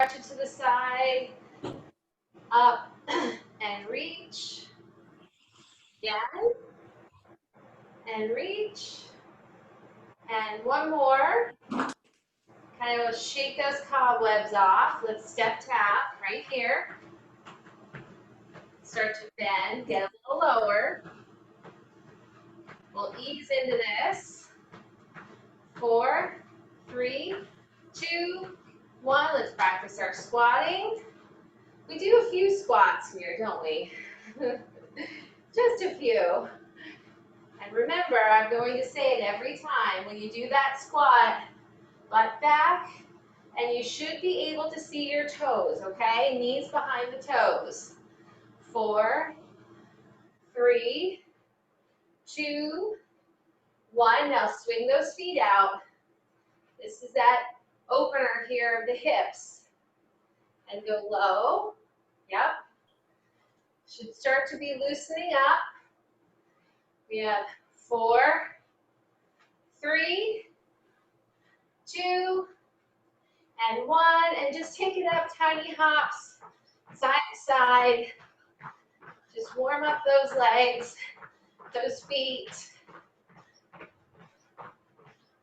Stretch it to the side, up and reach, again, and reach, and one more. Kind of shake those cobwebs off. Let's step tap right here. Start to bend, get a little lower. We'll ease into this. 4, 3, 2, 1. Let's practice our squatting. We do a few squats here, don't we? Just a few. And remember, I'm going to say it every time. When you do that squat, butt back, and you should be able to see your toes, okay? Knees behind the toes. 4, 3, 2, 1. Now swing those feet out. This is that opener here of the hips. And go low. Yep. Should start to be loosening up. We have 4, 3, 2, and 1. And just take it up, tiny hops, side to side. Just warm up those legs, those feet.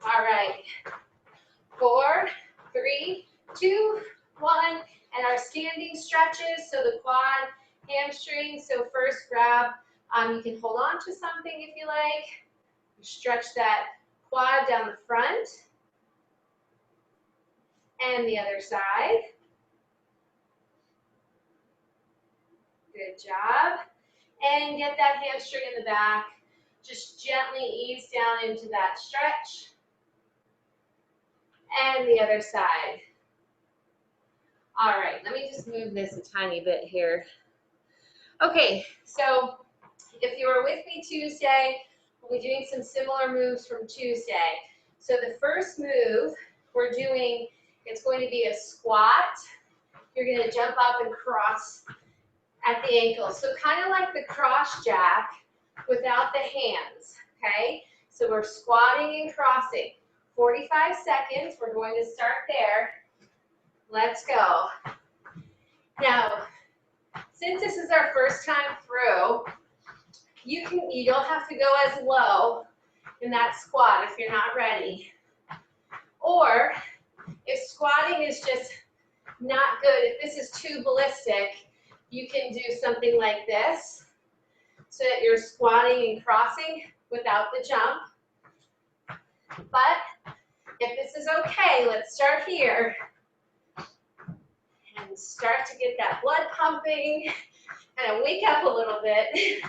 All right. 4, 3, 2, 1. And our standing stretches, so the quad, hamstring. So first grab, you can hold on to something if you like. Stretch that quad down the front. And the other side. Good job. And get that hamstring in the back. Just gently ease down into that stretch. And the other side. All right, let me just move this a tiny bit here. Okay, so if you were with me Tuesday, we'll be doing some similar moves from Tuesday. So the first move we're doing, it's going to be a squat. You're going to jump up and cross at the ankle. So kind of like the cross jack without the hands, okay? So we're squatting and crossing. 45 seconds, we're going to start there. Let's go. Now, since this is our first time through, you don't have to go as low in that squat if you're not ready. Or if squatting is just not good, if this is too ballistic, you can do something like this so that you're squatting and crossing without the jump. But if this is okay, let's start here and start to get that blood pumping and wake up a little bit.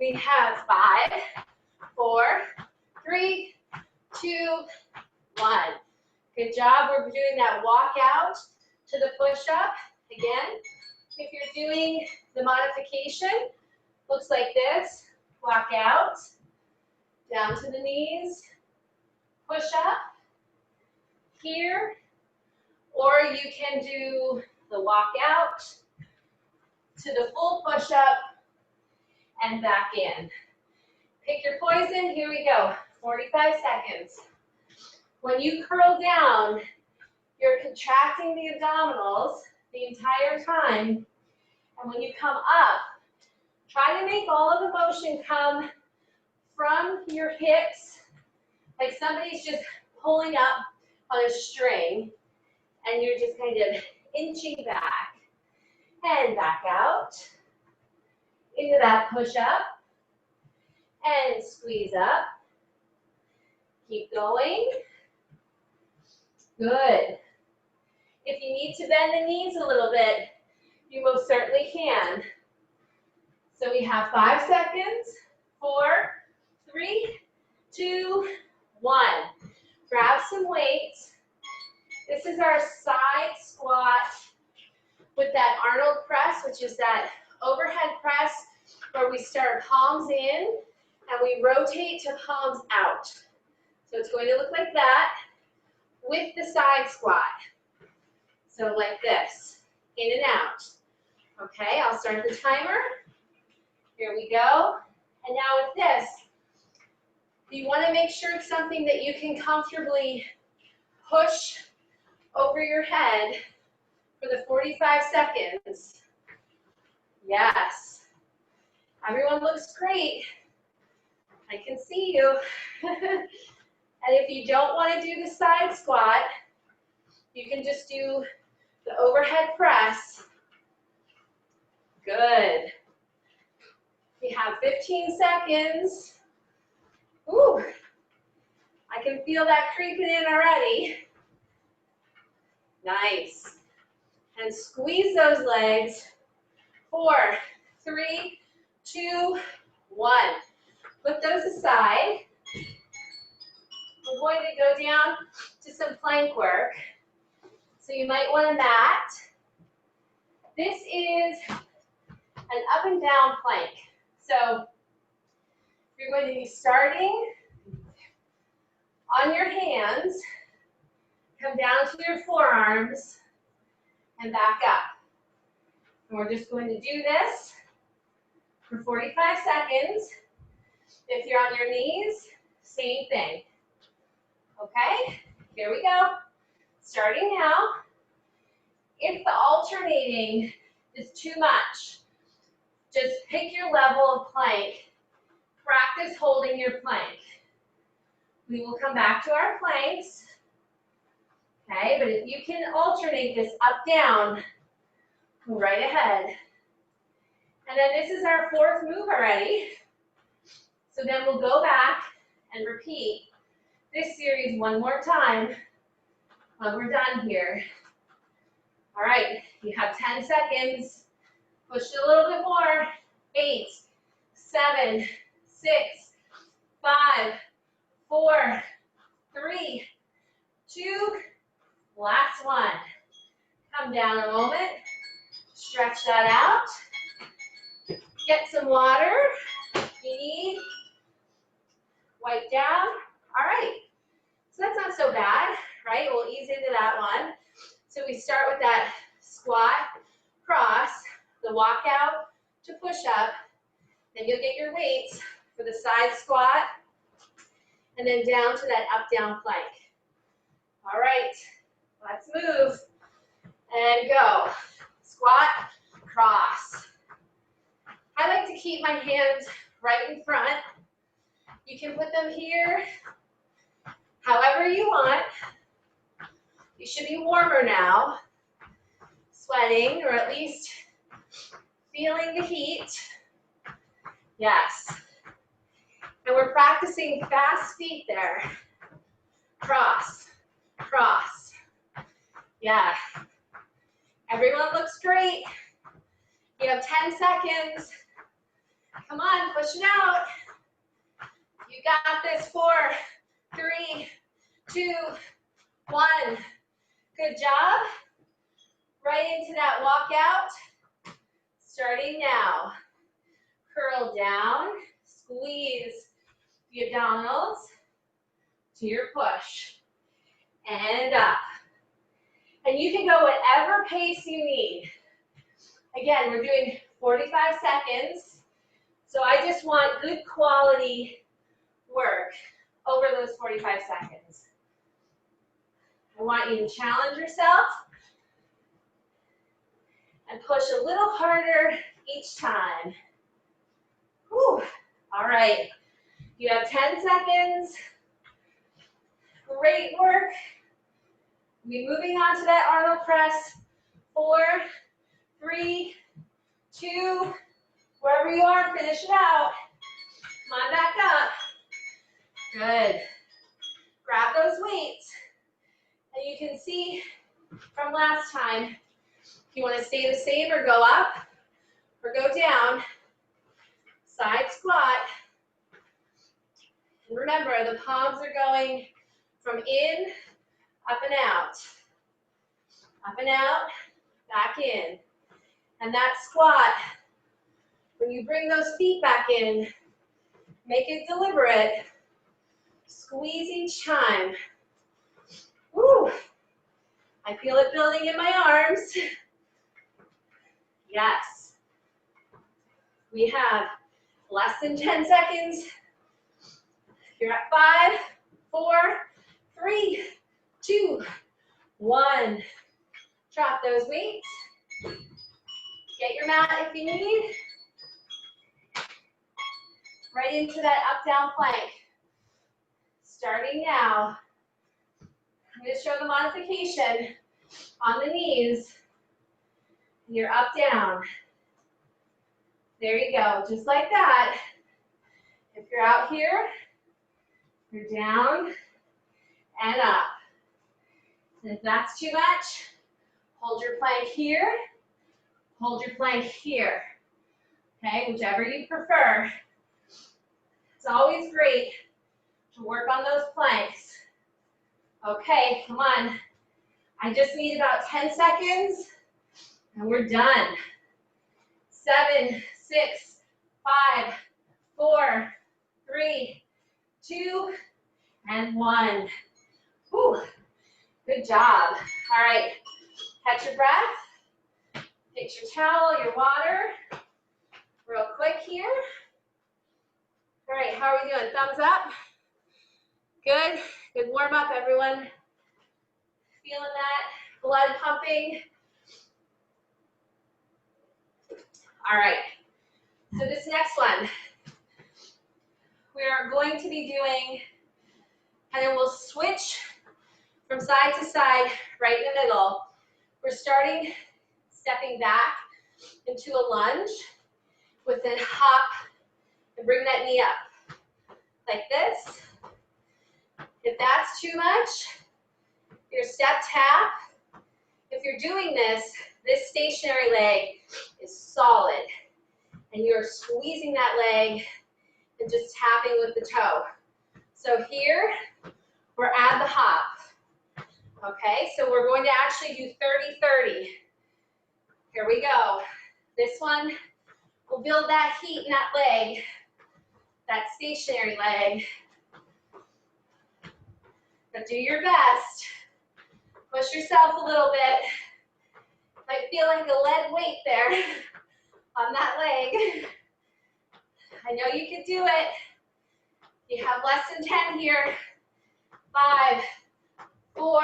We have 5, 4, 3, 2, 1. Good job. We're doing that walk out to the push-up. Again, if you're doing the modification, looks like this. Walk out, down to the knees, push up here, or you can do the walk out to the full push-up and back in. Pick your poison. Here we go. 45 seconds. When you curl down, you're contracting the abdominals the entire time. And when you come up, try to make all of the motion come from your hips, like somebody's just pulling up on a string, and you're just kind of inching back and back out into that push-up and squeeze up. Keep going. Good. If you need to bend the knees a little bit, you most certainly can. So we have 5 seconds. 4, 3, 2, 1. Grab some weights. This is our side squat with that Arnold press, which is that overhead press where we start palms in and we rotate to palms out. So it's going to look like that with the side squat. So like this, in and out. Okay, I'll start the timer. Here we go. And now with this, you want to make sure it's something that you can comfortably push over your head for the 45 seconds. Yes. Everyone looks great. I can see you. And if you don't want to do the side squat, you can just do the overhead press. Good. We have 15 seconds. Ooh, I can feel that creeping in already. Nice. And squeeze those legs. 4, 3, 2, 1. Put those aside. We're going to go down to some plank work. So you might want a mat. This is an up and down plank. So you're going to be starting on your hands, come down to your forearms, and back up. And we're just going to do this for 45 seconds. If you're on your knees, same thing. Okay, here we go. Starting now. If the alternating is too much, just pick your level of plank. Practice holding your plank. We will come back to our planks. Okay, but if you can alternate this up, down, go right ahead. And then this is our 4th move already. So then we'll go back and repeat this series one more time when we're done here. All right, you have 10 seconds. Push it a little bit more. 8, 7, 6, 5, 4, 3, 2, last one. Come down a moment. Stretch that out. Get some water if you need. Wipe down. All right. So that's not so bad, right? We'll ease into that one. So we start with that squat, cross, the walk out to push up. Then you'll get your weights for the side squat, and then down to that up, down plank. All right, let's move and go. Squat, cross. I like to keep my hands right in front. You can put them here, however you want. You should be warmer now, sweating, or at least feeling the heat. Yes. And we're practicing fast feet there. Cross, cross. Yeah. Everyone looks great. You have 10 seconds. Come on, push it out. You got this. 4, 3, 2, 1. Good job. Right into that walkout. Starting now. Curl down, squeeze the abdominals to your push. And up. And you can go whatever pace you need. Again, we're doing 45 seconds. So I just want good quality work over those 45 seconds. I want you to challenge yourself and push a little harder each time. Whew. All right. You have 10 seconds. Great work. We'll be moving on to that Arnold press. 4, 3, 2, wherever you are, finish it out. Come on back up. Good. Grab those weights. And you can see from last time, if you want to stay the same or go up or go down, side squat. And remember, the palms are going from in, up and out. Up and out, back in. And that squat, when you bring those feet back in, make it deliberate. Squeeze each time. Woo! I feel it building in my arms. Yes. We have less than 10 seconds. You're at 5, 4, 3, 2, 1. Drop those weights. Get your mat if you need. Right into that up down plank. Starting now. I'm going to show the modification on the knees. You're up down. There you go, just like that. If you're out here, you're down and up. And if that's too much, hold your plank here, hold your plank here. Okay, whichever you prefer. It's always great to work on those planks. Okay, come on. I just need about 10 seconds and we're done. 7, 6, 5, 4, 3, 2, and 1. Whew. Good job. All right, catch your breath. Get your towel, your water. Real quick here. All right, how are we doing? Thumbs up? Good. Good warm up, everyone. Feeling that blood pumping? All right, so this next one, we are going to be doing, and then we'll switch from side to side, right in the middle. We're starting stepping back into a lunge with a hop and bring that knee up like this. If that's too much, your step tap. If you're doing this, this stationary leg is solid and you're squeezing that leg and just tapping with the toe. So here, we're at the hop. Okay, so we're going to actually do 30-30. Here we go. This one will build that heat in that leg, that stationary leg. But do your best. Push yourself a little bit. Might feel like a lead weight there on that leg. I know you can do it. You have less than 10 here. 5, 4,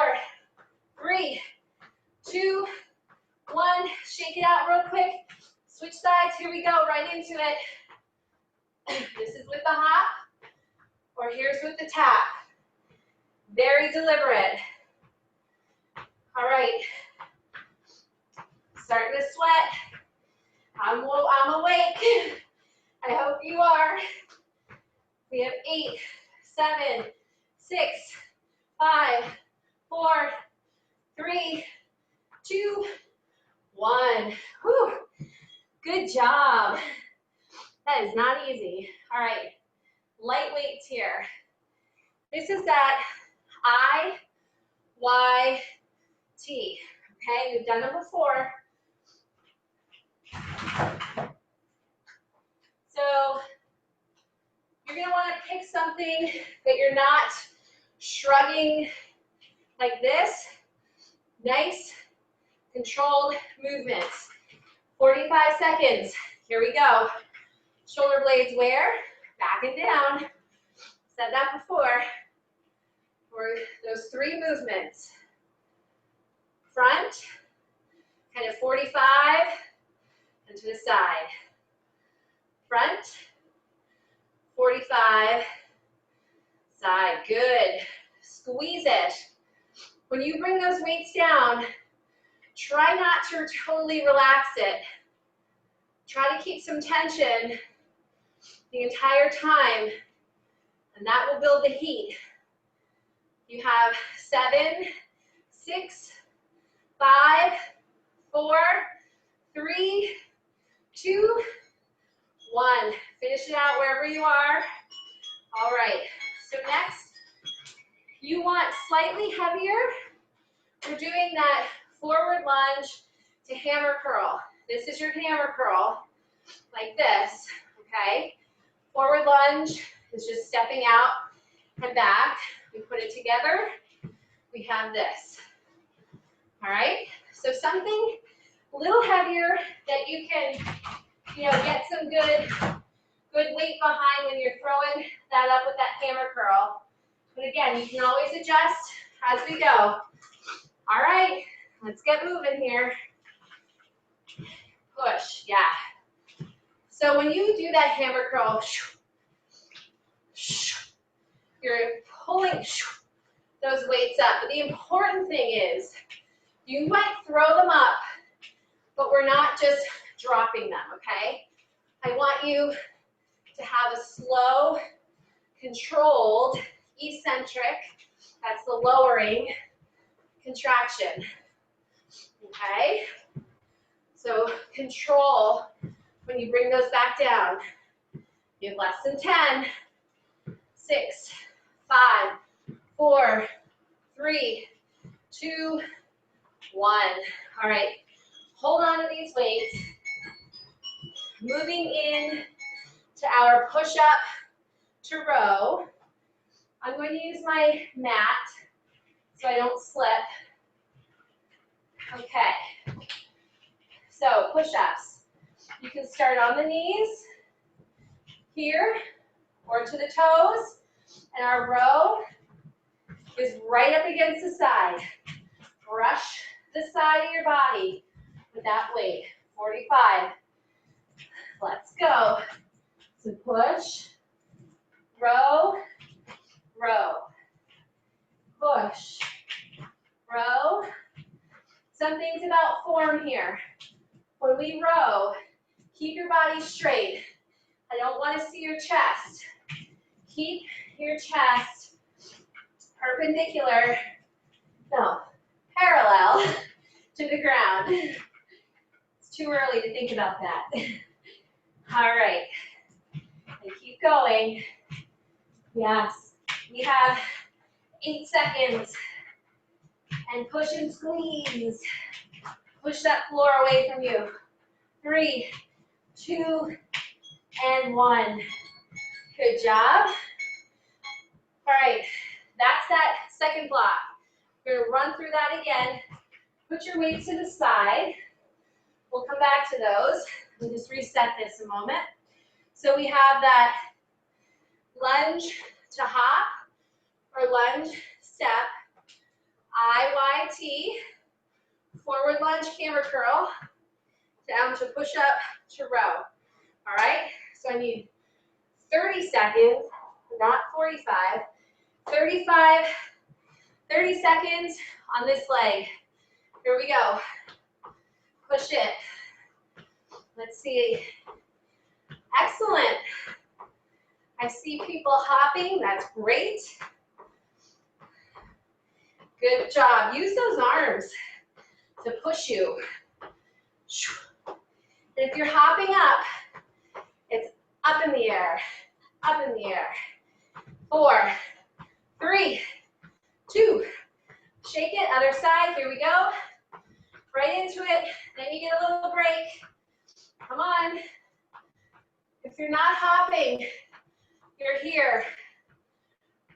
3, 2, 1. Shake it out real quick. Switch sides. Here we go. Right into it. This is with the hop, or here's with the tap. Very deliberate. All right. Starting to sweat. I'm awake. I hope you are. We have 8, 7, 6, 5, 4, 3, 2, 1. Whew. Good job. That is not easy. All right, light weights here. This is that I, Y, T. Okay, we've done them before. So you're going to want to pick something that you're not shrugging like this. Nice, controlled movements. 45 seconds. Here we go. Shoulder blades where? Back and down. Said that before. For those 3 movements. Front, kind of 45, and to the side. Front, 45, side. Good. Squeeze it. When you bring those weights down, try not to totally relax it. Try to keep some tension the entire time, and that will build the heat. You have 7, 6, 5, 4, 3, 2, 1. Finish it out wherever you are. All right, so next, you want slightly heavier. We're doing that forward lunge to hammer curl. This is your hammer curl, like this, okay? Forward lunge is just stepping out and back. We put it together, we have this. All right, so something a little heavier that you can, get some good weight behind when you're throwing that up with that hammer curl. But again, you can always adjust as we go. All right, Let's get moving here. Push, yeah. So when you do that hammer curl, you're pulling those weights up. But the important thing is, you might throw them up, but we're not just dropping them, okay? I want you to have a slow, controlled, eccentric, that's the lowering, contraction, okay? So control when you bring those back down. You have less than 10, 6, 5, 4, 3, 2, 1. All right, hold on to these weights. Moving in to our push-up to row. I'm going to use my mat so I don't slip. Okay, so push-ups. You can start on the knees here or to the toes, and our row is right up against the side. Brush the side of your body with that weight. 45. Let's go. So push, row, row, push, row. Some things about form here. When we row, keep your body straight. I don't want to see your chest. Keep your chest perpendicular, no, parallel to the ground. It's too early to think about that. All right, and keep going. Yes, we have 8 seconds. And push and squeeze. Push that floor away from you. 3, 2, and 1. Good job. All right, that's that second block. We're gonna run through that again. Put your weights to the side. We'll come back to those. We'll just reset this a moment. So we have that lunge to hop or lunge step, IYT, forward lunge hammer curl, down to push up to row. All right, so I need 30 seconds, not 45, 30 seconds on this leg. Here we go. Push it. Let's see. Excellent. I see people hopping. That's great. Good job. Use those arms to push you. And if you're hopping up, it's up in the air, up in the air. 4, 3, 2, shake it, other side, here we go. Right into it, then you get a little break. Come on. If you're not hopping, you're here.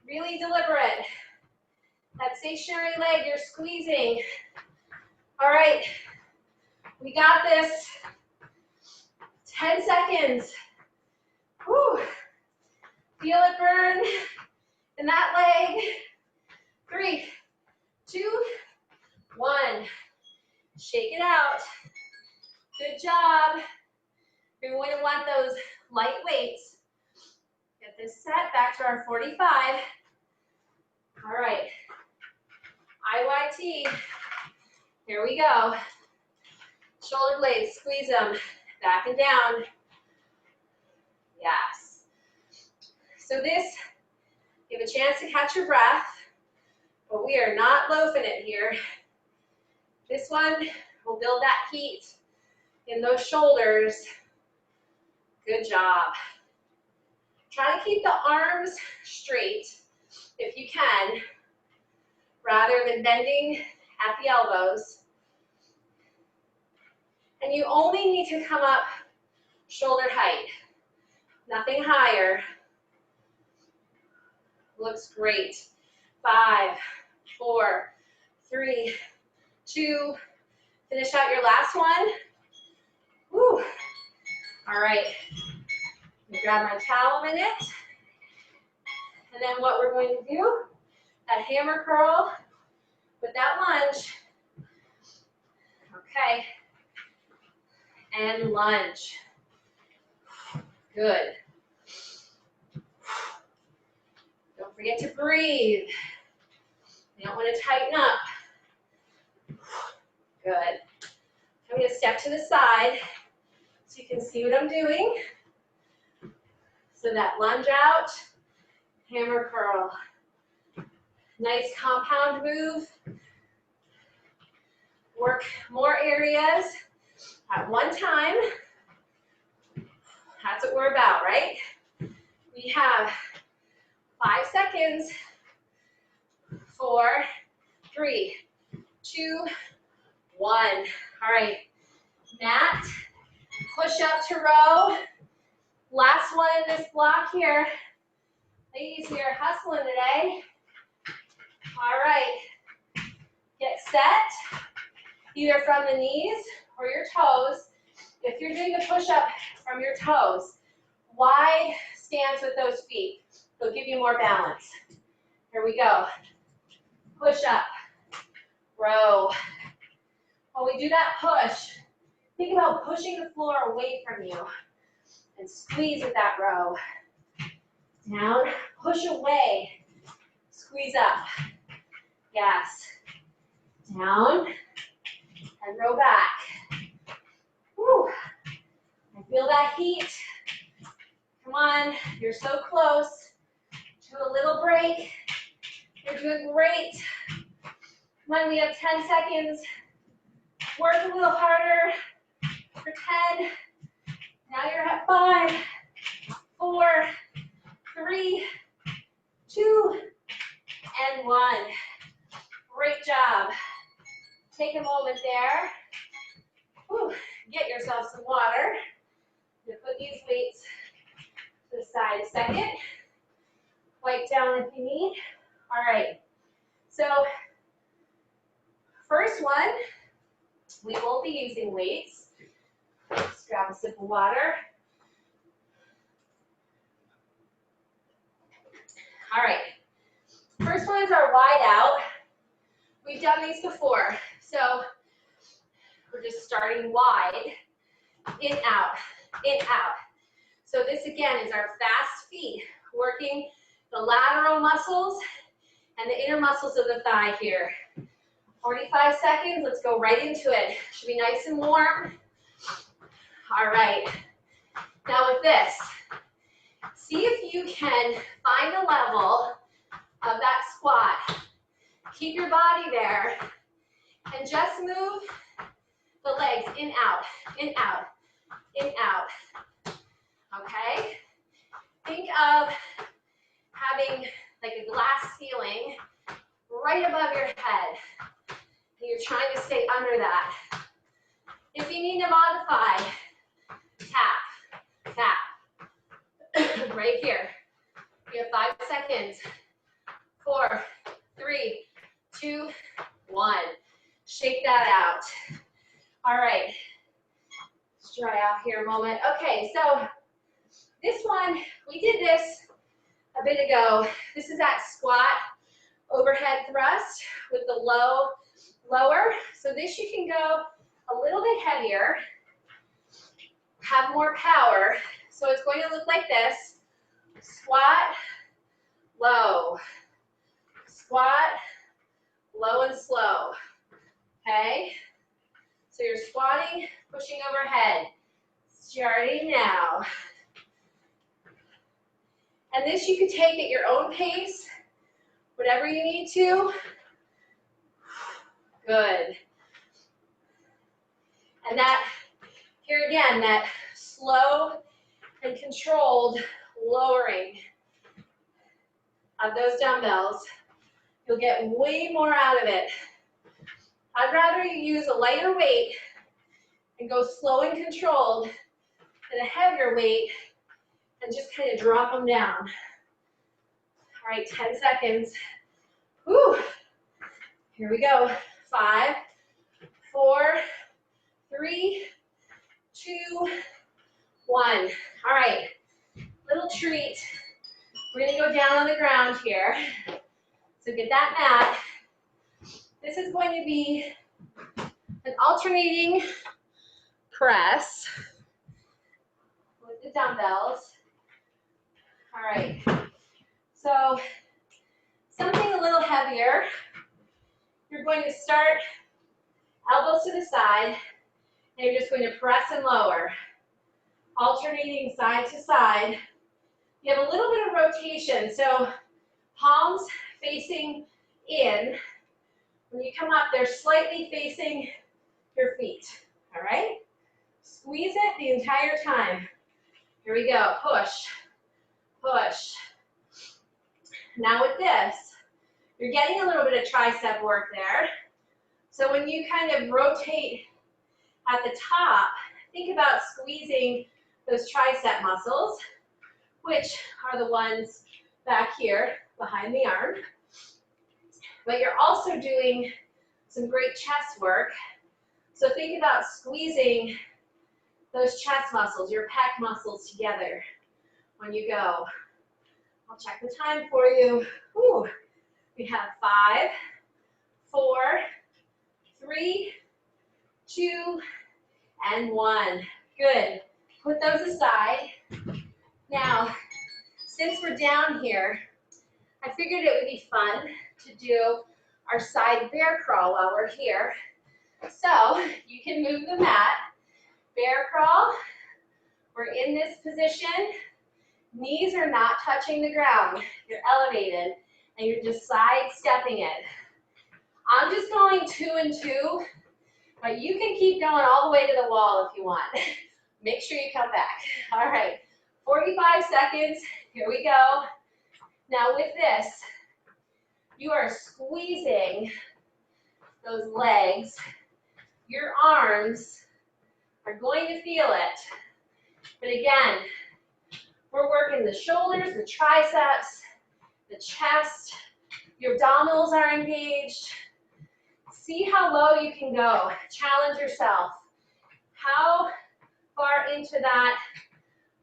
Really deliberate. That stationary leg, you're squeezing. All right, we got this. 10 seconds. Whew. Feel it burn in that leg. 3, 2, 1. Shake it out. Good job. You're going to want those light weights. Get this set back to our 45. All right. IYT. Here we go. Shoulder blades, squeeze them back and down. Yes. So this, you have a chance to catch your breath, but we are not loafing it here. This one will build that heat in those shoulders. Good job. Try to keep the arms straight if you can, rather than bending at the elbows. And you only need to come up shoulder height, nothing higher. Looks great. 5, 4, 3, 2. Finish out your last one. Woo. All right. Let me grab my towel a minute. And then what we're going to do, that hammer curl with that lunge, Okay. And lunge. Good. Don't forget to breathe. You don't want to tighten up. Good. I'm going to step to the side so you can see what I'm doing. So that lunge out, hammer curl. Nice compound move. Work more areas at one time. That's what we're about, right? We have 5 seconds. 4, 3, 2, 1. All right, mat, push up to row. Last one in this block here. Ladies, we are hustling today. All right, get set, either from the knees or your toes. If you're doing a push-up from your toes, wide stance with those feet. They'll give you more balance. Here we go. Push up, row. While we do that push, think about pushing the floor away from you and squeeze with that row. Down, push away, squeeze up. Yes. Down, and row back. Whew. I feel that heat. Come on, you're so close to a little break. You're doing great. Come on, we have 10 seconds. Work a little harder for 10. Now you're at 5, 4, 3, 2, and 1. Great job. Take a moment there. Whew. Get yourself some water. I'm going to put these weights to the side a second. Wipe down if you need. All right. So, first one, we won't be using weights. Just grab a sip of water. All right. First one is our wide out. We've done these before. So, we're just starting wide. In, out. In, out. So this again is our fast feet, working the lateral muscles and the inner muscles of the thigh here. 45 seconds, let's go right into it. Should be nice and warm. All right, now with this, see if you can find the level of that squat. Keep your body there and just move the legs in, out, in, out, in, out. Okay? Think of having like a glass ceiling right above your head. And you're trying to stay under that. If you need to modify, tap, tap. Right here. You have 5 seconds. 4, 3, 2, 1. Shake that out. All right. Let's dry out here a moment. Okay, so this one, we did this a bit ago. This is that squat overhead thrust with the lower. So this you can go a little bit heavier, have more power. So it's going to look like this. Squat, low. Squat, low and slow. Okay? So you're squatting, pushing overhead. Starting now. And this you could take at your own pace, whatever you need to. Good. And that, here again, that slow and controlled lowering of those dumbbells, you'll get way more out of it. I'd rather you use a lighter weight and go slow and controlled than a heavier weight and just kind of drop them down. All right, 10 seconds. Whew. Here we go. 5, 4, 3, 2, 1. All right, little treat. We're gonna go down on the ground here. So get that mat. This is going to be An alternating press with the dumbbells. All right, so something a little heavier. You're going to start elbows to the side, and you're just going to press and lower, alternating side to side. You have a little bit of rotation, so palms facing in. When you come up, they're slightly facing your feet, all right? Squeeze it the entire time. Here we go, push, push. Now with this, you're getting a little bit of tricep work there. So when you kind of rotate at the top, think about squeezing those tricep muscles, which are the ones back here behind the arm. But you're also doing some great chest work. So think about squeezing those chest muscles, your pec muscles together when you go. I'll check the time for you. Whew. We have 5, 4, 3, 2, and 1. Good. Put those aside. Now, since we're down here, I figured it would be fun to do our side bear crawl while we're here. So you can move the mat. Bear crawl. We're in this position. Knees are not touching the ground. You're elevated, and you're just sidestepping it. I'm just going 2 and 2, but you can keep going all the way to the wall if you want. Make sure you come back. All right, 45 seconds. Here we go. Now with this, you are squeezing those legs. Your arms are going to feel it. But again, we're working the shoulders, the triceps, the chest. Your abdominals are engaged. See how low you can go. Challenge yourself. How far into that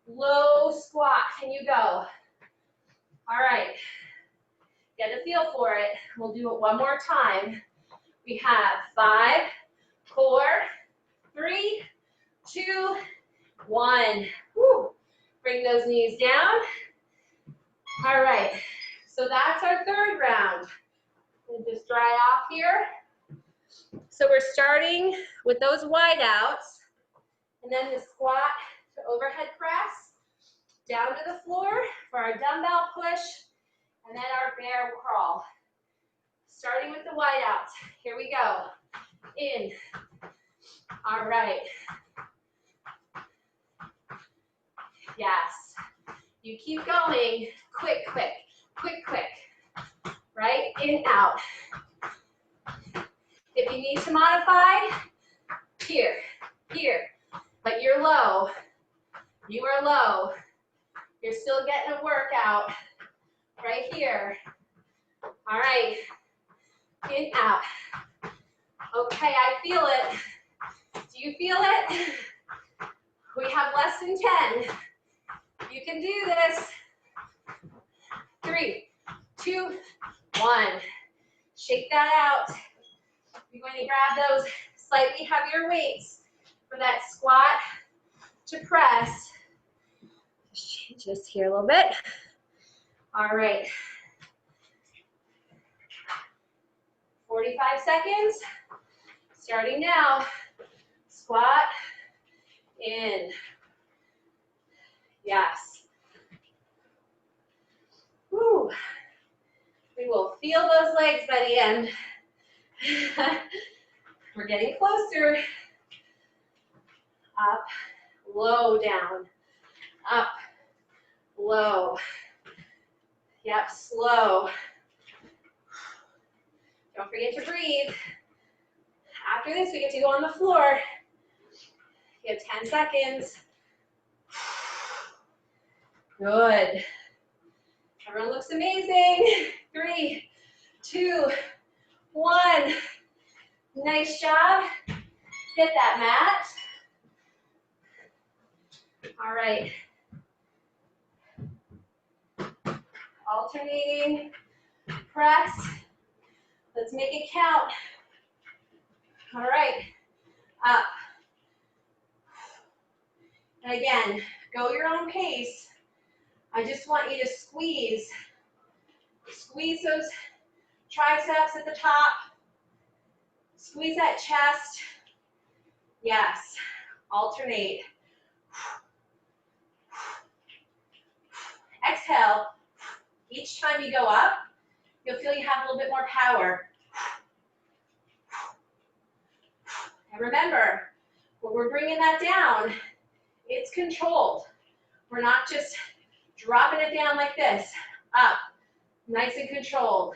low squat can you go? All right. Get a feel for it. We'll do it one more time. We have 5, 4, 3, 2, 1. Woo. Bring those knees down. All right. So that's our third round. And just dry off here. So we're starting with those wide outs, and then the squat to overhead press, down to the floor for our dumbbell push, and then our bear crawl. Starting with the wide outs. Here we go. In. All right. Yes. You keep going. Quick, quick, quick, quick. Right? In, out. If you need to modify, here, here. But you're low. You are low. You're still getting a workout right here. All right. In, out. Okay, I feel it. Do you feel it? We have less than 10. You can do this. 3, 2, 1. Shake that out. You're going to grab those slightly heavier weights for that squat to press. Just change this here a little bit. All right. 45 seconds. Starting now. Squat. In. Yes. Whew. We will feel those legs by the end. We're getting closer. Up, low, down. Up, low. Yep, slow. Don't forget to breathe. After this, we get to go on the floor. You have 10 seconds. Good. Everyone looks amazing. 3, 2, 1. Nice job. Hit that mat. All right. Alternating press. Let's make it count. All right. up. And again, go your own pace. I just want you to squeeze those triceps at the top. Squeeze that chest. Yes, alternate. Exhale. Each time you go up, you'll feel you have a little bit more power. And remember, when we're bringing that down, it's controlled. We're not just dropping it down like this. Up, nice and controlled.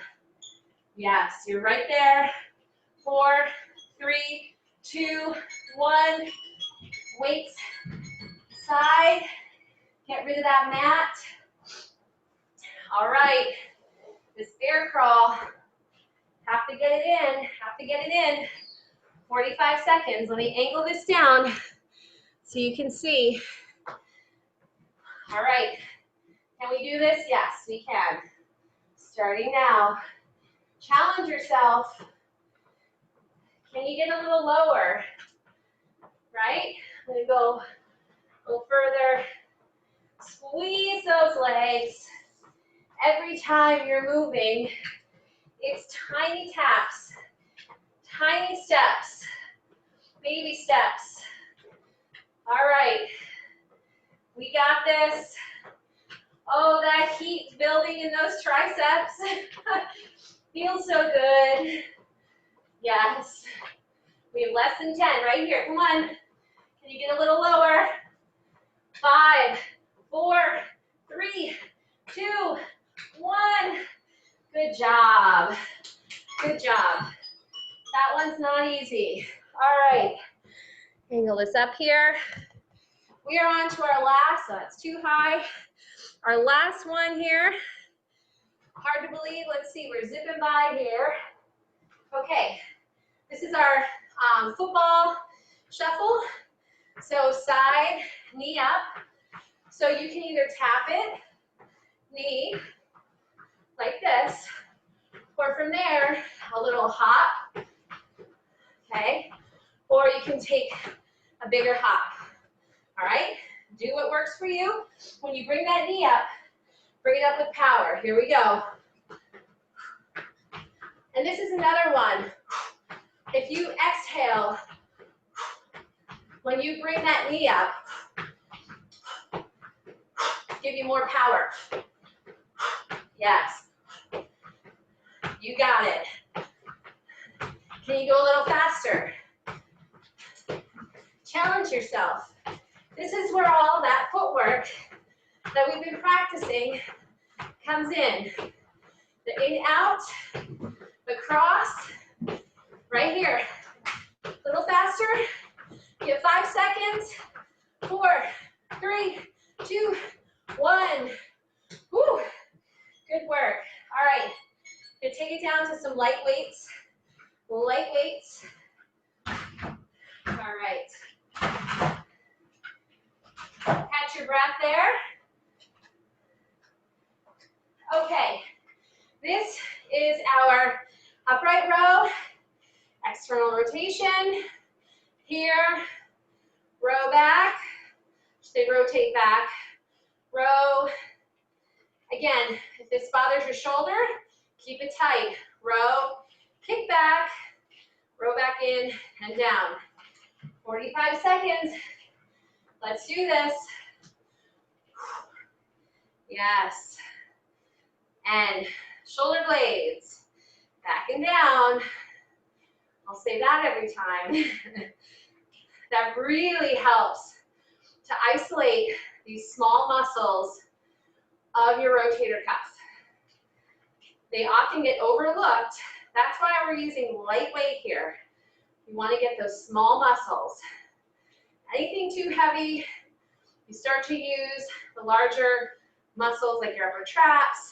Yes, you're right there. 4, 3, 2, 1. Weights side. Get rid of that mat. All right. This bear crawl. Have to get it in. Have to get it in. 45 seconds. Let me angle this down so you can see. All right. Can we do this? Yes, we can. Starting now. Challenge yourself. Can you get a little lower? Right? I'm going to go a little further. Squeeze those legs. Every time you're moving, it's tiny taps, tiny steps, baby steps. All right. We got this. Oh, that heat building in those triceps. Feels so good. Yes. We have less than 10 right here. Come on. Can you get a little lower? 5, 4, 3, 2, 1. Good job. Good job. That one's not easy. All right. Angle this up here. We are on to our last, so that's too high. Our last one here. Hard to believe. Let's see, we're zipping by here. Okay, this is our football shuffle. So side, knee up. So you can either tap it, knee, like this, or from there, a little hop, okay? Or you can take a bigger hop, all right? Do what works for you. When you bring that knee up, bring it up with power. Here we go. And this is another one. If you exhale, when you bring that knee up, give you more power. Yes. You got it. Can you go a little faster? Challenge yourself. This is where all that footwork that we've been practicing comes in. The in, out, the cross, right here. A little faster. You have 5 seconds. 4, 3, 2, 1. Woo. Good work. All right. Gonna take it down to some light weights. Light weights. All right. Catch your breath there. Okay. This is our upright row. External rotation. Here. Row back. Say rotate back. Row. Again, if this bothers your shoulder, keep it tight. Row, kick back, row back in and down. 45 seconds. Let's do this. Yes. And shoulder blades, back and down. I'll say that every time. That really helps to isolate these small muscles of your rotator cuff. They often get overlooked. That's why we're using lightweight here. You want to get those small muscles. Anything too heavy, you start to use the larger muscles like your upper traps.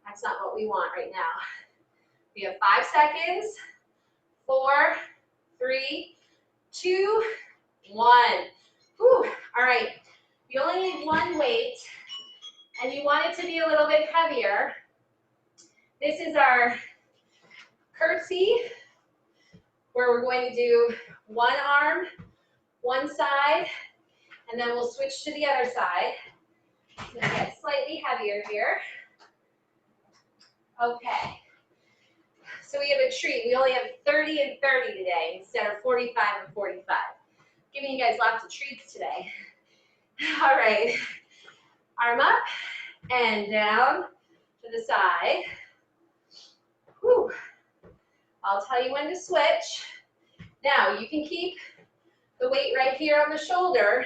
That's not what we want right now. We have 5 seconds. 4, 3, 2, 1. Whew. All right. You only need one weight, and you want it to be a little bit heavier. This is our curtsy, where we're going to do One arm, one side, and then we'll switch to the other side. It's gonna get slightly heavier here. Okay. So we have a treat. We only have 30 and 30 today instead of 45 and 45. Giving you guys lots of treats today. All right. Arm up and down to the side. Whew. I'll tell you when to switch. Now, you can keep the weight right here on the shoulder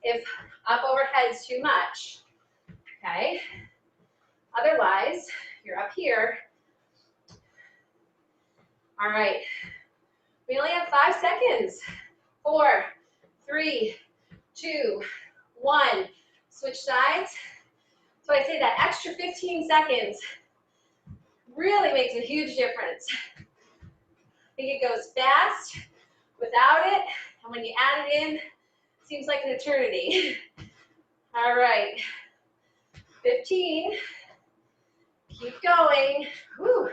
if up overhead is too much, okay? Otherwise, you're up here. All right, we only have 5 seconds. 4, 3, 2, 1. Switch sides. So I say that extra 15 seconds really makes a huge difference. I think it goes fast without it, and when you add it in, it seems like an eternity. All right, 15. Keep going. Whew.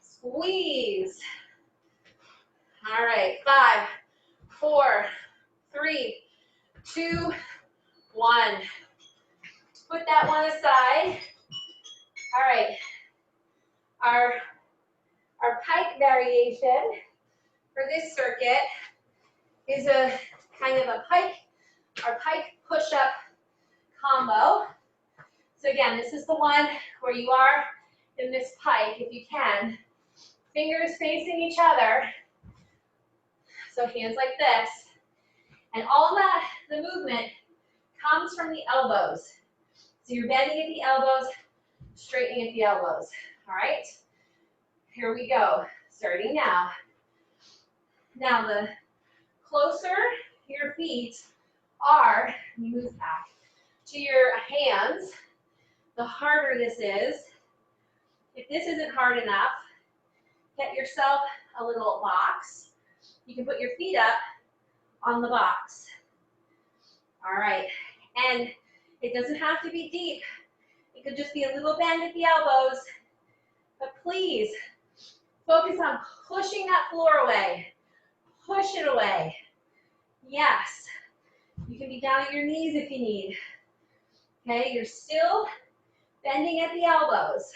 Squeeze. All right, 5, 4, 3, 2, 1. Put that one aside. All right, our pike variation for this circuit is a kind of a pike, our pike push-up combo. So again, this is the one where you are in this pike, if you can, fingers facing each other. So hands like this. And all that, the movement comes from the elbows. So you're bending at the elbows, straightening at the elbows. All right? Here we go, starting now. Now the closer your feet are, you move back, to your hands, the harder this is. If this isn't hard enough, get yourself a little box. You can put your feet up on the box. All right, and it doesn't have to be deep. It could just be a little bend at the elbows, but please focus on pushing that floor away. Push it away. Yes, you can be down at your knees if you need. Okay, you're still bending at the elbows.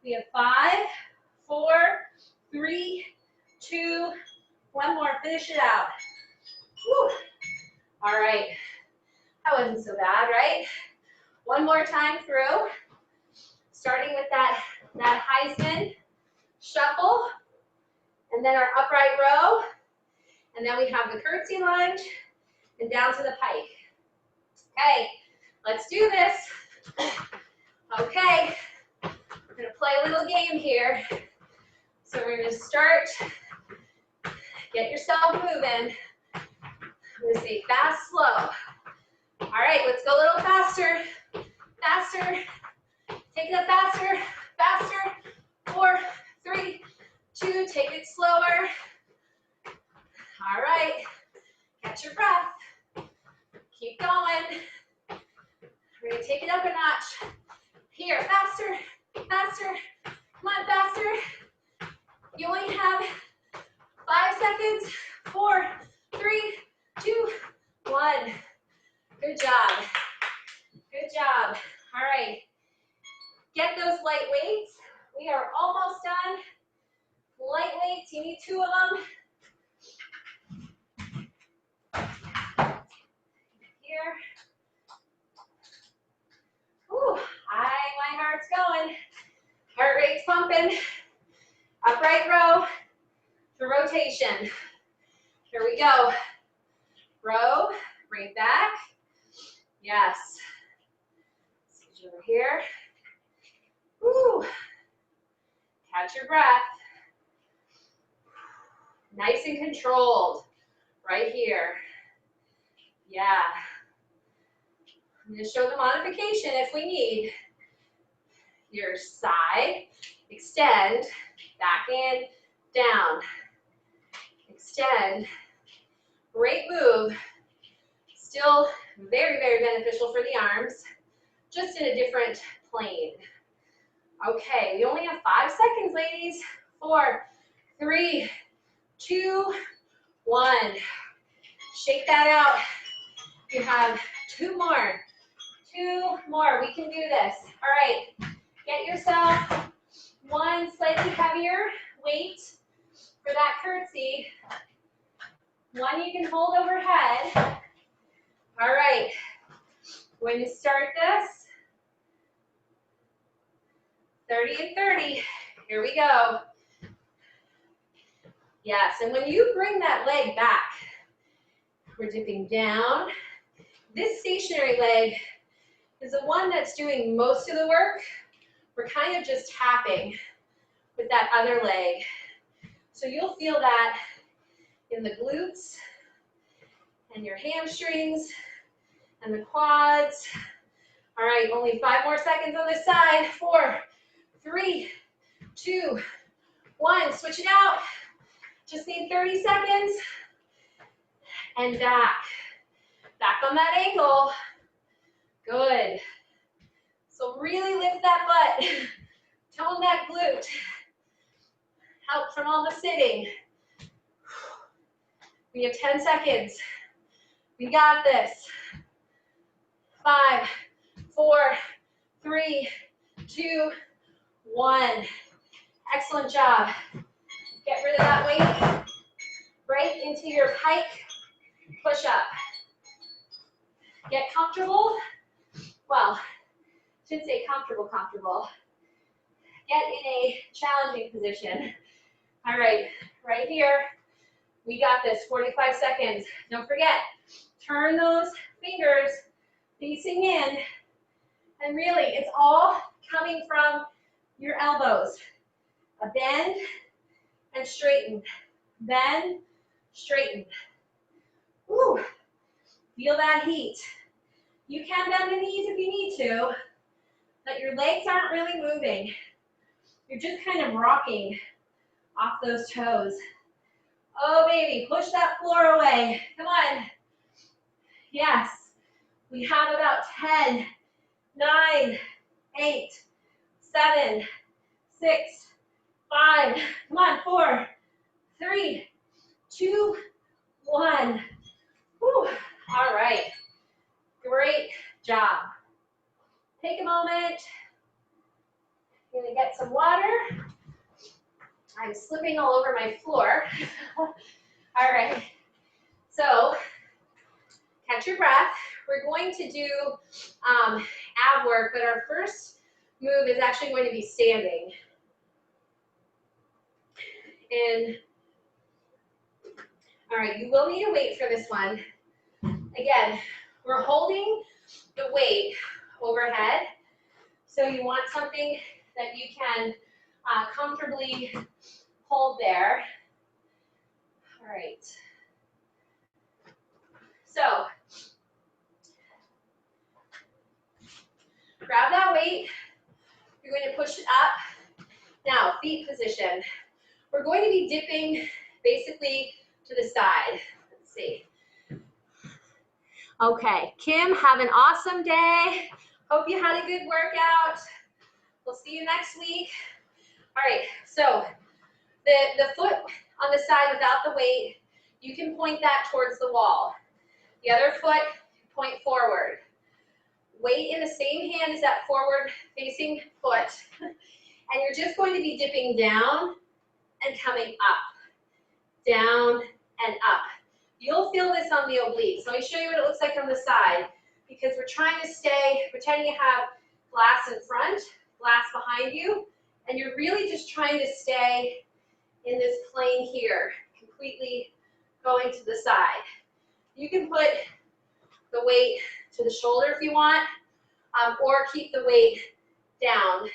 We have 5, 4, 3, 2, 1 more. Finish it out. Whew. All right. That wasn't so bad, right? One more time through. Starting with that Heisman shuffle. And then our upright row. And then we have the curtsy lunge. And down to the pike. Okay, let's do this. Okay, we're going to play a little game here. So we're going to start. Get yourself moving. I'm going to say fast, slow. All right, let's go a little faster. Faster. Take it up faster. Faster. 4, 3, 2. Take it slower. All right. Catch your breath. Keep going. We're going to take it up a notch. Here, faster. Faster. Come on, faster. You only have 5 seconds. 4, 3, 2, 1. Good job. Good job. All right. Get those light weights. We are almost done. Light weights, you need 2 of them. Here. Whew. My heart's going. Heart rate's pumping. Upright row. The rotation. Here we go. Row, bring it back. Yes. Switch over here. Woo. Catch your breath. Nice and controlled. Right here. Yeah. I'm going to show the modification if we need. Your side, extend, back in, down. Extend. Great move. Still very, very beneficial for the arms, just in a different plane. Okay, we only have 5 seconds, ladies. 4, 3, 2, 1. Shake that out. You have 2 more. 2 more. We can do this. All right. Get yourself 1 slightly heavier weight for that curtsy. 1 you can hold overhead. All right. When you start this, 30 and 30. Here we go. Yes, and when you bring that leg back, we're dipping down. This stationary leg is the one that's doing most of the work. We're kind of just tapping with that other leg. So you'll feel that in the glutes and your hamstrings and the quads. All right, only 5 more seconds on this side. 4, 3, 2, 1. Switch it out. Just need 30 seconds. And back. Back on that ankle. Good. So really lift that butt. Tone that glute. Help from all the sitting. We have 10 seconds. We got this. 5, 4, 3, 2, 1. Excellent job. Get rid of that weight. Right into your pike push-up. Get comfortable. Well, shouldn't say comfortable. Get in a challenging position. All right, right here. We got this, 45 seconds. Don't forget, turn those fingers facing in. And really, it's all coming from your elbows. A bend and straighten. Bend, straighten. Woo. Feel that heat. You can bend the knees if you need to, but your legs aren't really moving. You're just kind of rocking off those toes. Oh, baby, push that floor away. Come on. Yes. We have about 10, 9, 8, 7, 6, 5. Come on, 4, 3, 2, 1. Whew. All right. Great job. Take a moment. I'm going to get some water. I'm slipping all over my floor. All right. So, catch your breath. We're going to do ab work, but our first move is actually going to be standing. And, all right, you will need a weight for this one. Again, we're holding the weight overhead. So you want something that you can comfortably hold there. All right. So, grab that weight. You're going to push it up. Now, feet position. We're going to be dipping basically to the side. Let's see. Okay, Kim, have an awesome day. Hope you had a good workout. We'll see you next week. All right, so the foot on the side without the weight, you can point that towards the wall. The other foot, point forward. Weight in the same hand as that forward facing foot. And you're just going to be dipping down and coming up. Down and up. You'll feel this on the obliques. Let me show you what it looks like on the side, because we're trying to stay, pretend you have glass in front, glass behind you, and you're really just trying to stay in this plane here, completely going to the side. You can put the weight to the shoulder if you want, or keep the weight down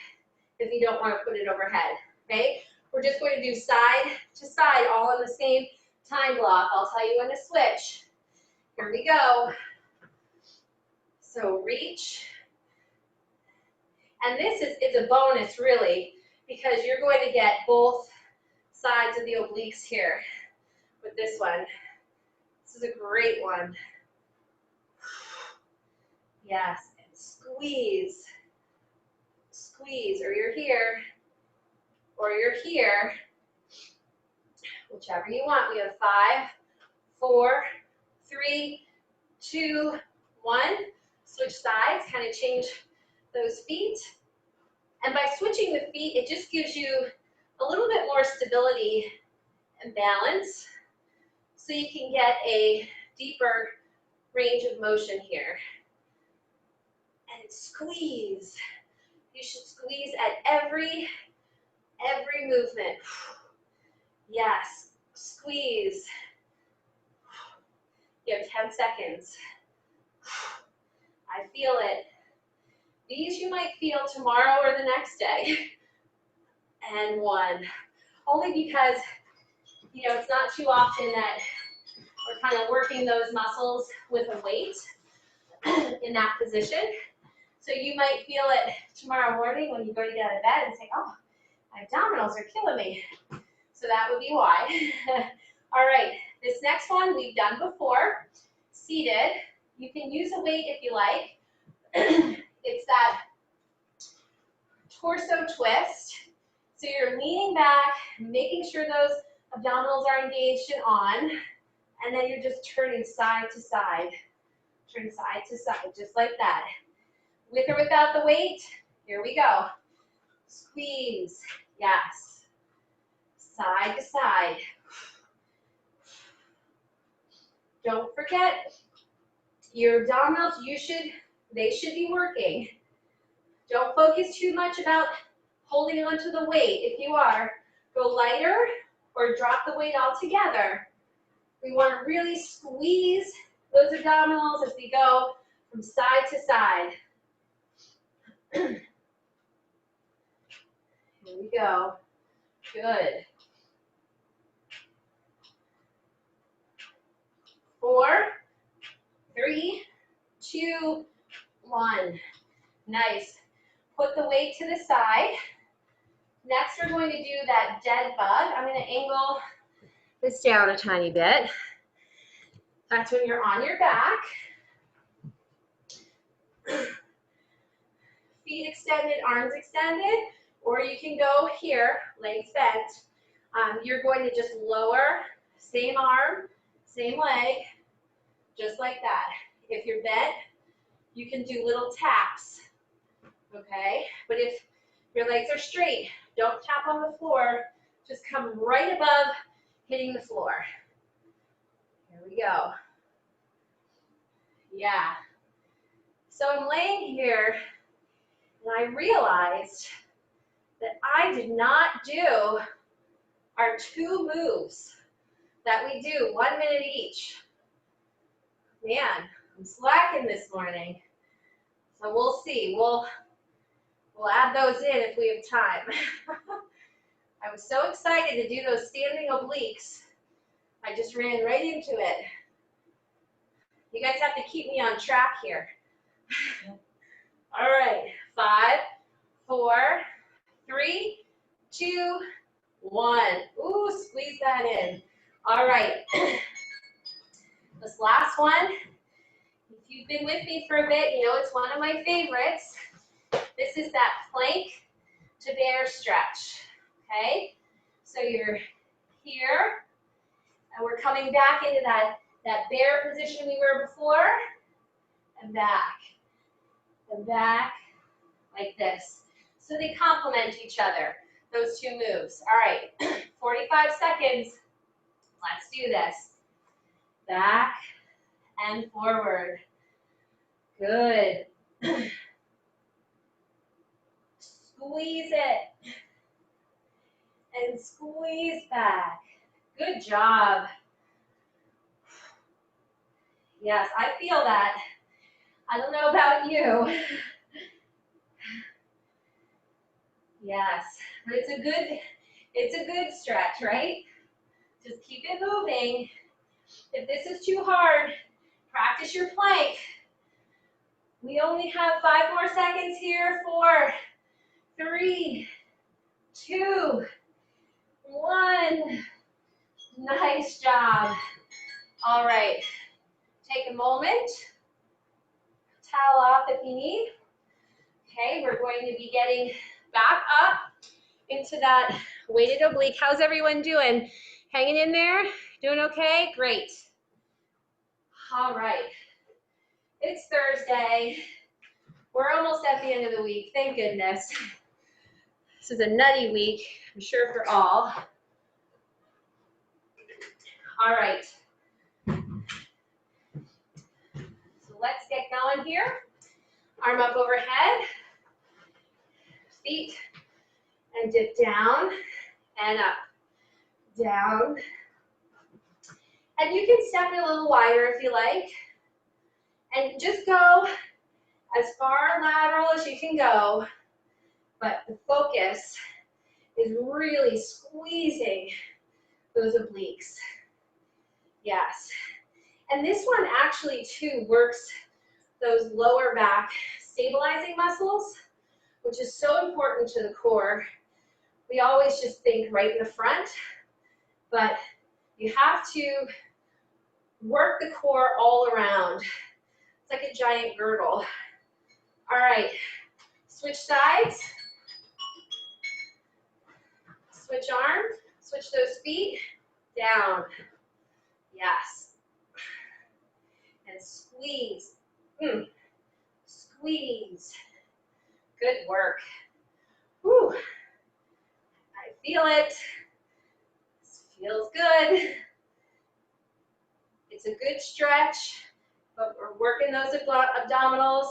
if you don't want to put it overhead, okay? We're just going to do side to side, all in the same time block. I'll tell you when to switch. Here we go. So reach. And this is a bonus, really, because you're going to get both sides of the obliques here with this one. This is a great one. Yes, and squeeze. Squeeze, or you're here, or you're here. Whichever you want. We have 5, 4, 3, 2, 1. Switch sides, kind of change those feet. And by switching the feet, it just gives you a little bit more stability and balance so you can get a deeper range of motion here. And squeeze. You should squeeze at every movement. Yes, squeeze. You have 10 seconds. I feel it. These you might feel tomorrow or the next day. And 1. Only because, you know, it's not too often that we're kind of working those muscles with a weight in that position. So you might feel it tomorrow morning when you go to get out of bed and say, oh, my abdominals are killing me. So that would be why. All right, this next one we've done before, seated. You can use a weight if you like. It's that torso twist. So you're leaning back, making sure those abdominals are engaged and on, and then you're just turning side to side. Turn side to side, just like that. With or without the weight, here we go. Squeeze, yes. Side to side. Don't forget, your abdominals, they should be working. Don't focus too much about holding onto the weight. If you are, go lighter or drop the weight altogether. We want to really squeeze those abdominals as we go from side to side. Here we go. Good. 4, 3, 2, 1. Nice. Put the weight to the side. Next, we're going to do that dead bug. I'm going to angle this down a tiny bit. That's when you're on your back. Feet extended, arms extended, or you can go here, legs bent. You're going to just lower, same arm, same leg, just like that. If you're bent, you can do little taps, okay? But if your legs are straight, don't tap on the floor, just come right above hitting the floor. Here we go. Yeah. So I'm laying here, and I realized that I did not do our 2 moves that we do 1 minute each. Man, I'm slacking this morning. So we'll see. We'll add those in if we have time. I was so excited to do those standing obliques. I just ran right into it. You guys have to keep me on track here. All right, 5, 4, 3, 2, 1. Ooh, squeeze that in. All right. This last one, if you've been with me for a bit, you know it's one of my favorites. This is that plank to bear stretch, okay? So you're here, and we're coming back into that bear position we were before, and back, like this. So they complement each other, those 2 moves. All right, 45 seconds. Let's do this. Back and forward. Good. Squeeze it. And squeeze back. Good job. Yes, I feel that. I don't know about you. Yes, but it's a good stretch, right? Just keep it moving. If this is too hard, practice your plank. We only have 5 more seconds here. 4, 3, 2, 1. Nice job. All right, take a moment. Towel off if you need. Okay, we're going to be getting back up into that weighted oblique. How's everyone doing? Hanging in there? Doing okay? Great. All right. It's Thursday. We're almost at the end of the week. Thank goodness. This is a nutty week, I'm sure, for all. All right. So let's get going here. Arm up overhead. Feet. And dip down and up. Down. And you can step it a little wider if you like. And just go as far lateral as you can go. But the focus is really squeezing those obliques. Yes. And this one actually too works those lower back stabilizing muscles, which is so important to the core. We always just think right in the front, but you have to work the core all around. It's like a giant girdle. All right, switch sides. Switch arm, switch those feet, down. Yes. And squeeze. Squeeze. Good work. Whew. I feel it. This feels good. It's a good stretch, but we're working those abdominals,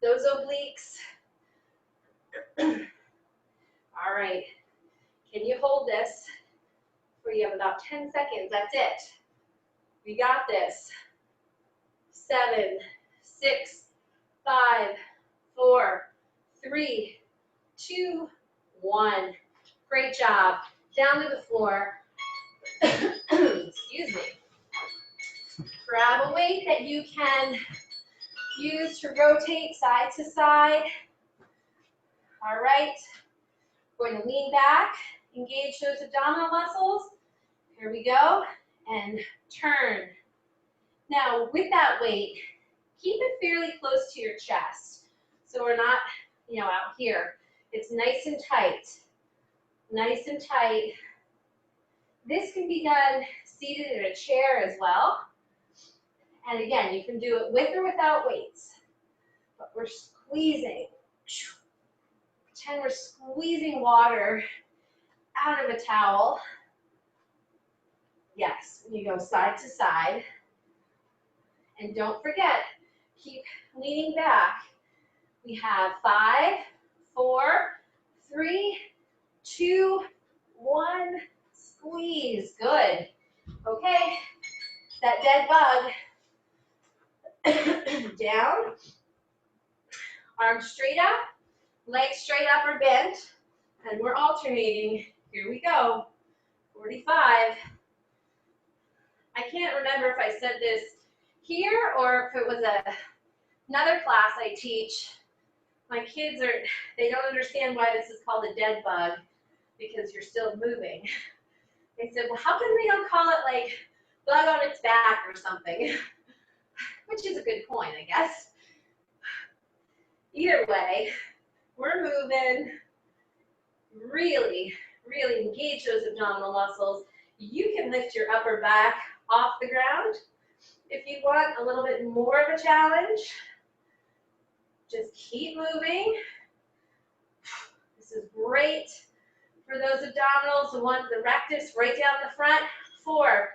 those obliques. All right. Can you hold this for you have about 10 seconds? That's it. We got this. 7, 6, 5, 4, 3, 2, 1. Great job. Down to the floor. Excuse me. Grab a weight that you can use to rotate side to side. All right. We're going to lean back, engage those abdominal muscles. Here we go. And turn. Now, with that weight, keep it fairly close to your chest. So we're not, out here. It's nice and tight. Nice and tight. This can be done seated in a chair as well. And again, you can do it with or without weights. But we're squeezing. Pretend we're squeezing water out of a towel. Yes, you go side to side. And don't forget, keep leaning back. We have 5, 4, 3, 2, 1. Squeeze. Good. Okay. That dead bug. Down. Arms straight up. Legs straight up or bent. And we're alternating. Here we go. 45. I can't remember if I said this here or if it was another class I teach. My kids they don't understand why this is called a dead bug because you're still moving. They said, well, how come they don't call it like bug on its back or something? Which is a good point, I guess. Either way, we're moving. Really, really engage those abdominal muscles. You can lift your upper back off the ground. If you want a little bit more of a challenge, just keep moving. This is great for those abdominals, the rectus right down the front. 4,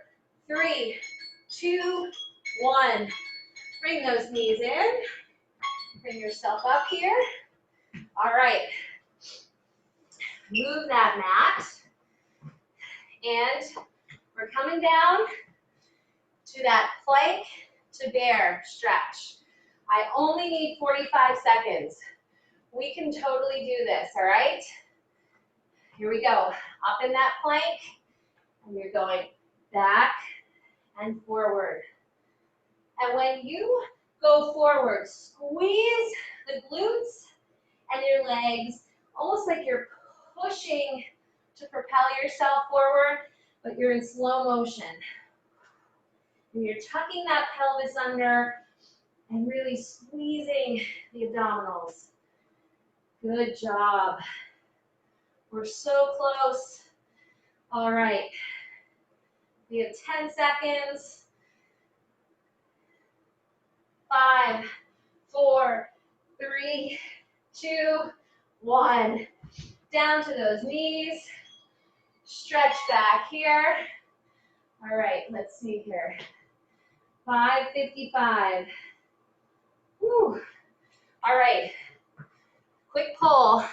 3, 2, 1. Bring those knees in. Bring yourself up here. All right. Move that mat. And we're coming down to that plank to bear stretch. I only need 45 seconds. We can totally do this, all right? Here we go. Up in that plank, and you're going back and forward. And when you go forward, squeeze the glutes and your legs, almost like you're pushing to propel yourself forward, but you're in slow motion. And you're tucking that pelvis under and really squeezing the abdominals. Good job. We're so close. All right. We have 10 seconds. 5, 4, 3, 2, 1. Down to those knees. Stretch back here. All right, let's see here. 5:55. Whew. All right, quick poll.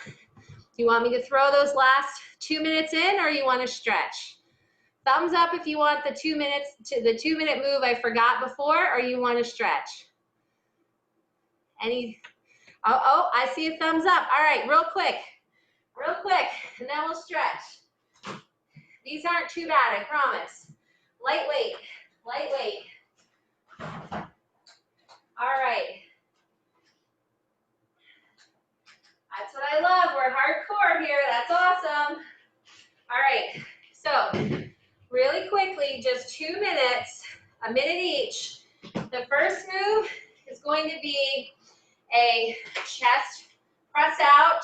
Do you want me to throw those last 2 minutes in, or you want to stretch? Thumbs up if you want the 2 minutes to the 2-minute move I forgot before, or you want to stretch. Any? Oh, I see a thumbs up. All right, real quick, and then we'll stretch. These aren't too bad, I promise. Lightweight, lightweight. All right. That's what I love. We're hardcore here. That's awesome. All right. So really quickly, just 2 minutes, a minute each. The first move is going to be a chest press out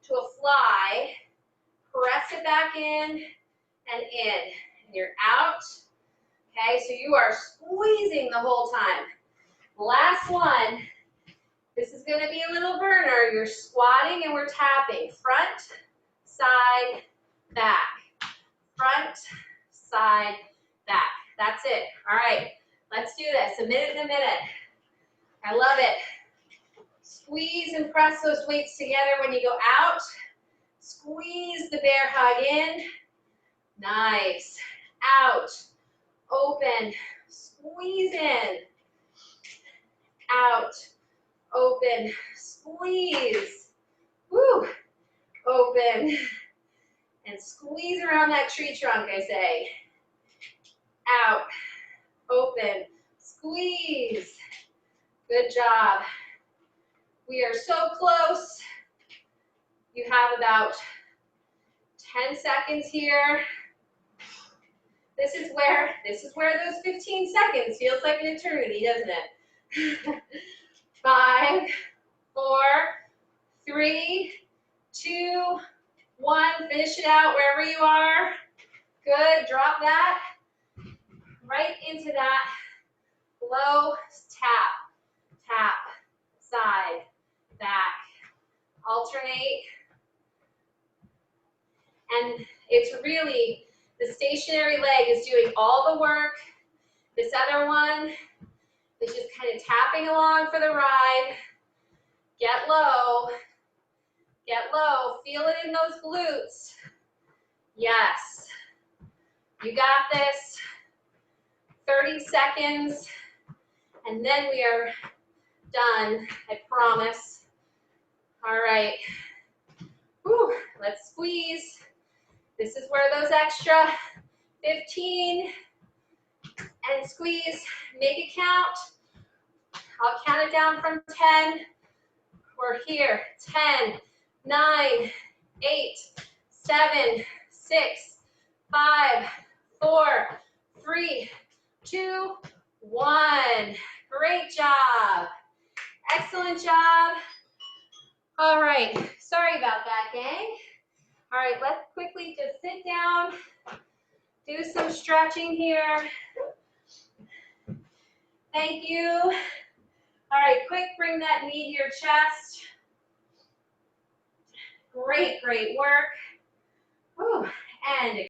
to a fly. Press it back in and in. And you're out. Okay, so you are squeezing the whole time. Last one. This is going to be a little burner. You're squatting and we're tapping. Front, side, back. Front, side, back. That's it. All right, let's do this. A minute and a minute. I love it. Squeeze and press those weights together when you go out. Squeeze the bear hug in. Nice. Out. Open. Squeeze in. Out. Open. Squeeze. Woo. Open. And squeeze around that tree trunk, I say. Out. Open. Squeeze. Good job. We are so close. You have about 10 seconds here. This is where those 15 seconds feels like an eternity, doesn't it? 5, 4, 3, 2, 1. Finish it out wherever you are. Good. Drop that right into that low tap, tap, side, back. Alternate. And it's really, the stationary leg is doing all the work. This other one is just kind of tapping along for the ride. Get low. Get low. Feel it in those glutes. Yes. You got this. 30 seconds. And then we are done, I promise. All right. Whew. Let's squeeze. This is where those extra 15 and squeeze. Make it count. I'll count it down from 10. We're here. 10, 9, 8, 7, 6, 5, 4, 3, 2, 1. Great job. Excellent job. All right. Sorry about that, gang. All right, let's quickly just sit down, do some stretching here. Thank you. All right, quick, bring that knee to your chest. Great, great work. Whew. And